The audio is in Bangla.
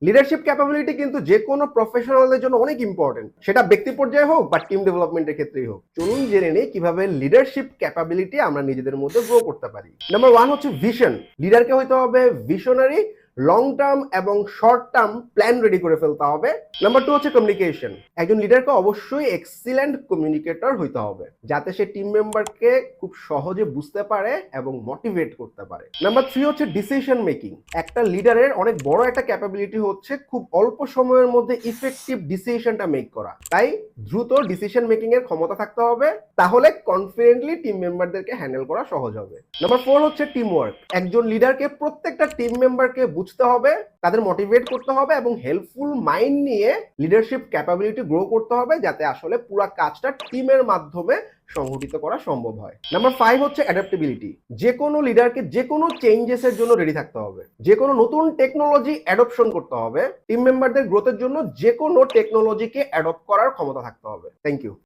লিডারশিপ ক্যাপাবিলিটি কিন্তু যে কোনো প্রফেশনালদের জন্য অনেক ইম্পর্টেন্ট, সেটা ব্যক্তি পর্যায়ে হোক বা টিম ডেভেলপমেন্টের ক্ষেত্রেই হোক। চলুন জেনে নেই কিভাবে লিডারশিপ ক্যাপাবিলিটি আমরা নিজেদের মধ্যে গ্রো করতে পারি। নাম্বার 1 হচ্ছে ভিশন। লিডারকে হইতে হবে ভিশনারি, লং টার্ম এবং শর্ট টার্ম প্ল্যান রেডি করে ফেলতে হবে। নাম্বার 2 হচ্ছে কমিউনিকেশন। একজন লিডারকে অবশ্যই এক্সিলেন্ট কমিউনিকেটর হইতে হবে, যাতে সে টিম মেম্বারকে খুব সহজে বুঝতে পারে এবং মোটিভেট করতে পারে। নাম্বার 3 হচ্ছে ডিসিশন মেকিং। একটা লিডারের অনেক বড় একটা ক্যাপাবিলিটি হচ্ছে খুব অল্প সময়ের মধ্যে ইফেক্টিভ ডিসিশনটা মেক করা। তাই দ্রুত ডিসিশন মেকিং এর ক্ষমতা থাকতে হবে, তাহলে কনফিডেন্টলি টিম মেম্বারদেরকে হ্যান্ডেল করা সহজ হবে। নাম্বার 4 হচ্ছে টিম ওয়ার্ক। একজন লিডারকে প্রত্যেকটা টিম মেম্বারকে বুঝতে হবে, তাদের মোটিভেট করতে হবে এবং হেল্পফুল মাইন্ড নিয়ে লিডারশিপ ক্যাপাবিলিটি গ্রো করতে হবে, যাতে আসলে পুরো কাজটা টিমের মাধ্যমে সংগঠিত করা সম্ভব হয়। নাম্বার 5 হচ্ছে অ্যাডাপ্টেবিলিটি। যে কোনো লিডারকে যে কোনো চেঞ্জেস এর জন্য রেডি থাকতে হবে, যে কোনো নতুন টেকনোলজি অ্যাডপশন করতে হবে। টিম মেম্বারদের গ্রোথের জন্য যে কোনো টেকনোলজিকে অ্যাডপ্ট করার ক্ষমতা থাকতে হবে। Thank you.